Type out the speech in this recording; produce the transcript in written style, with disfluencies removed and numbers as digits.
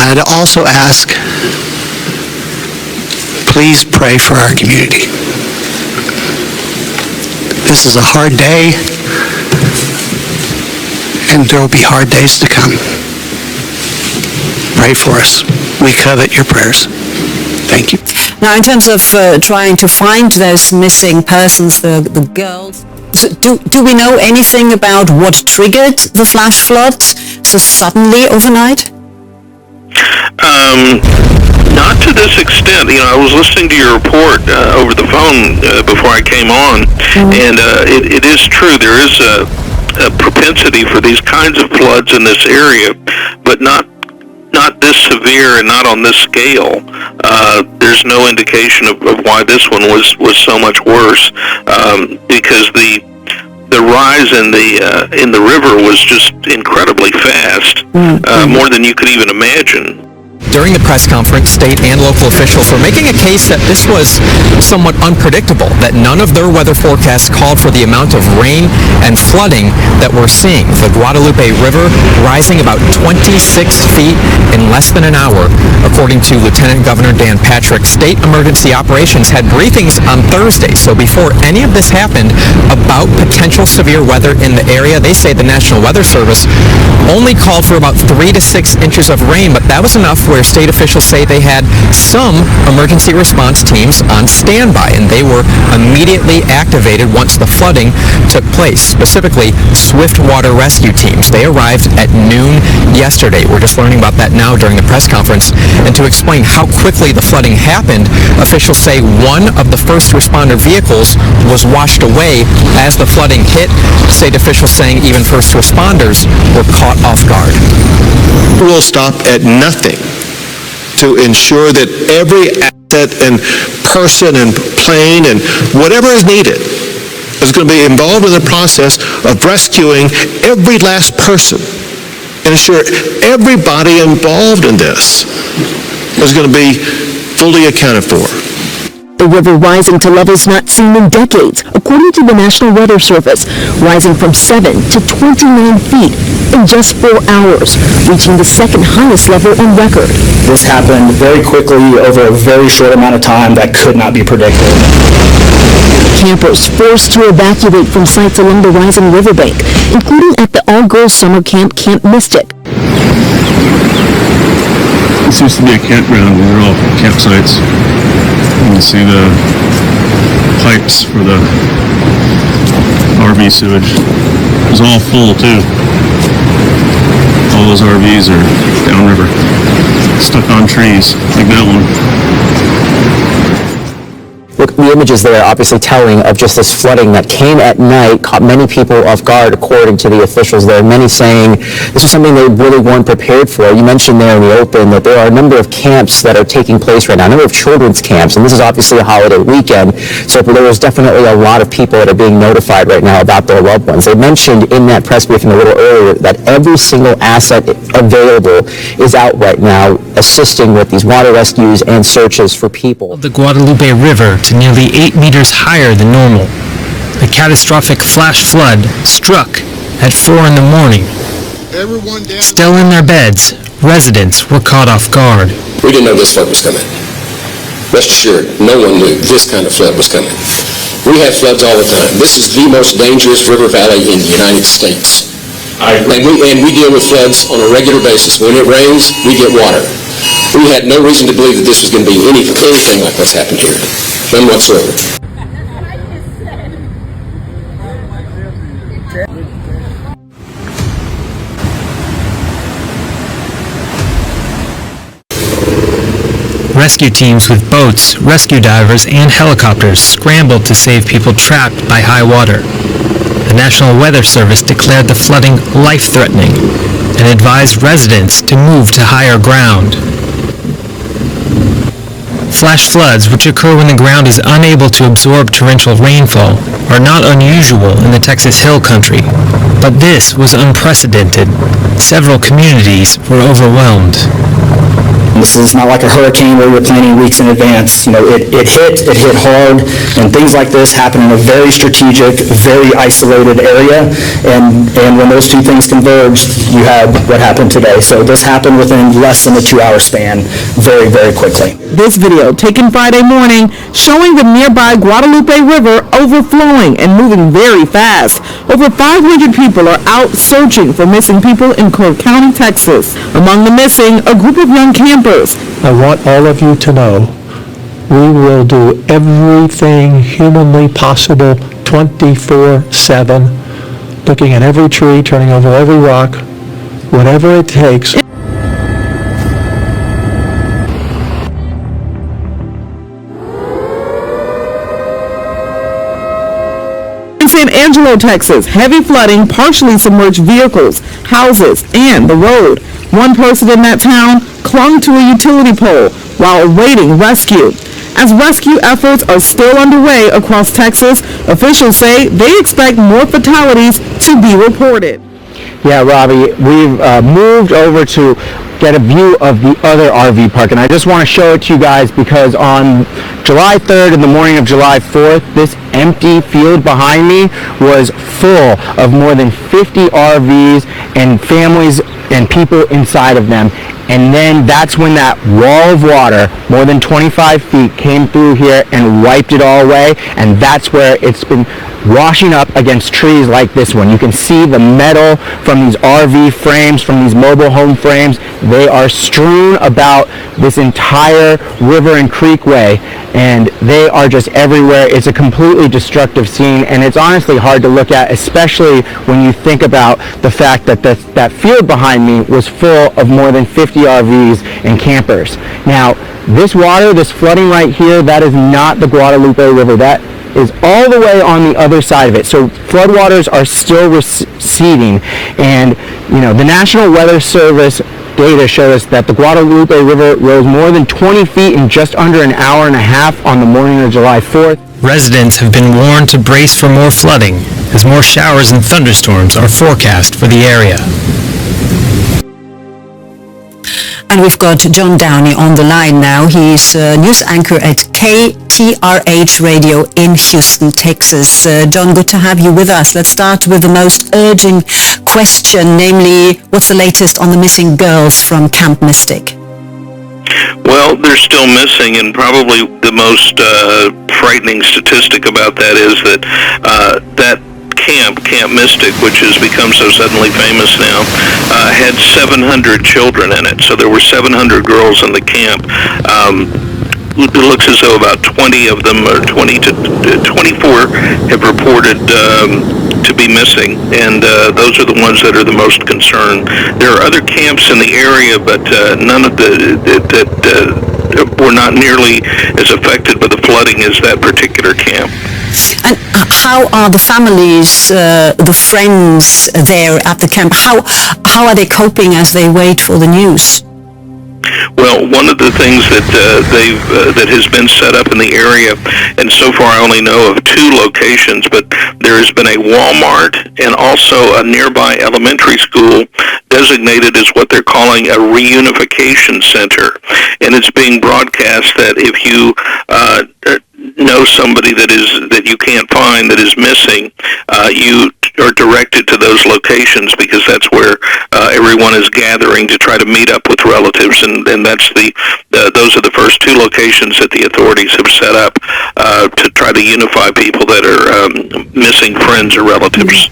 I'd also ask, please pray for our community. This is a hard day, and there will be hard days to come. Pray for us. We covet your prayers. Thank you. Now, in terms of trying to find those missing persons, the girls, do we know anything about what triggered the flash floods so suddenly overnight? Not to this extent. You know, I was listening to your report over the phone before I came on, and it is true. There is a propensity for these kinds of floods in this area, but not this severe and not on this scale. There's no indication of why this one was so much worse, because the rise in the river was just incredibly fast, more than you could even imagine. During the press conference, state and local officials were making a case that this was somewhat unpredictable, that none of their weather forecasts called for the amount of rain and flooding that we're seeing. The Guadalupe River rising about 26 feet in less than an hour. According to Lieutenant Governor Dan Patrick, state emergency operations had briefings on Thursday. So before any of this happened about potential severe weather in the area, they say the National Weather Service only called for about 3 to 6 inches of rain, but that was enough where state officials say they had some emergency response teams on standby, and they were immediately activated once the flooding took place, specifically swift water rescue teams. They arrived at noon yesterday. We're just learning about that now during the press conference. And to explain how quickly the flooding happened, officials say one of the first responder vehicles was washed away as the flooding hit. State officials saying even first responders were caught off guard. We'll stop at nothing to ensure that every asset and person and plane and whatever is needed is going to be involved in the process of rescuing every last person and ensure everybody involved in this is going to be fully accounted for. The river rising to levels not seen in decades, according to the National Weather Service, rising from 7 to 29 feet in just 4 hours, reaching the second highest level on record. This happened very quickly over a very short amount of time that could not be predicted. Campers forced to evacuate from sites along the rising riverbank, including at the all-girls summer camp, Camp Mystic. This used to be a campground. These are all campsites. You can see the pipes for the RV sewage. It was all full too. All those RVs are downriver, stuck on trees, like that one. Look, the images there are obviously telling of just this flooding that came at night, caught many people off guard, according to the officials there. Many saying this was something they really weren't prepared for. You mentioned there in the open that there are a number of camps that are taking place right now, a number of children's camps, and this is obviously a holiday weekend, so there was definitely a lot of people that are being notified right now about their loved ones. They mentioned in that press briefing a little earlier that every single asset available is out right now, assisting with these water rescues and searches for people. The Guadalupe River to nearly 8 meters higher than normal. The catastrophic flash flood struck at 4 in the morning. Still in their beds, residents were caught off guard. We didn't know this flood was coming. Rest assured, no one knew this kind of flood was coming. We have floods all the time. This is the most dangerous river valley in the United States. And we deal with floods on a regular basis. When it rains, we get water. We had no reason to believe that this was going to be anything like what's happened here. None whatsoever. Rescue teams with boats, rescue divers, and helicopters scrambled to save people trapped by high water. The National Weather Service declared the flooding life-threatening and advised residents to move to higher ground. Flash floods, which occur when the ground is unable to absorb torrential rainfall, are not unusual in the Texas Hill Country, but this was unprecedented. Several communities were overwhelmed. And this is not like a hurricane where you're planning weeks in advance. It hit hard, and things like this happen in a very strategic, very isolated area, and when those two things converged, you had what happened today. So this happened within less than a 2-hour span, very, very quickly. This video, taken Friday morning, showing the nearby Guadalupe River overflowing and moving very fast. Over 500 people are out searching for missing people in Cook County, Texas. Among the missing, a group of young campers. I want all of you to know we will do everything humanly possible 24/7, looking at every tree, turning over every rock, whatever it takes. In San Angelo, Texas, heavy flooding partially submerged vehicles, houses, and the road. One person in that town clung to a utility pole while awaiting rescue. As rescue efforts are still underway across Texas, officials say they expect more fatalities to be reported. Yeah, Robbie, we've moved over to get a view of the other RV park, and I just want to show it to you guys because on July 3rd and the morning of July 4th, this empty field behind me was full of more than 50 RVs and families and people inside of them. And then that's when that wall of water, more than 25 feet, came through here and wiped it all away. And that's where it's been washing up against trees like this one. You can see the metal from these RV frames, from these mobile home frames. They are strewn about this entire river and creekway, and they are just everywhere. It's a completely destructive scene, and it's honestly hard to look at, especially when you think about the fact that that field behind me was full of more than 50 RVs and campers. Now, this water, this flooding right here, that is not the Guadalupe River. That is all the way on the other side of it. So floodwaters are still receding, and the National Weather Service data show us that the Guadalupe River rose more than 20 feet in just under an hour and a half on the morning of July 4th. Residents have been warned to brace for more flooding as more showers and thunderstorms are forecast for the area. And we've got John Downey on the line now. He's a news anchor at KTRH Radio in Houston, Texas. John, good to have you with us. Let's start with the most urgent question, namely, what's the latest on the missing girls from Camp Mystic? Well, they're still missing, and probably the most frightening statistic about that is that that Camp Mystic, which has become so suddenly famous now, had 700 children in it. So there were 700 girls in the camp. It looks as though about 20 of them, or 20 to 24, have reported to be missing, and those are the ones that are the most concerned. There are other camps in the area, but none of that were not nearly as affected by the flooding as that particular camp. And how are the families, the friends there at the camp? How are they coping as they wait for the news? Well, one of the things that that has been set up in the area, and so far I only know of 2 locations, but there has been a Walmart and also a nearby elementary school designated as what they're calling a reunification center, and it's being broadcast that if you know somebody that you can't find that is missing, you are directed to those locations because that's where everyone is gathering to try to meet up with relatives, and that's those are the first 2 locations that the authorities have set up to try to unify people that are missing friends or relatives.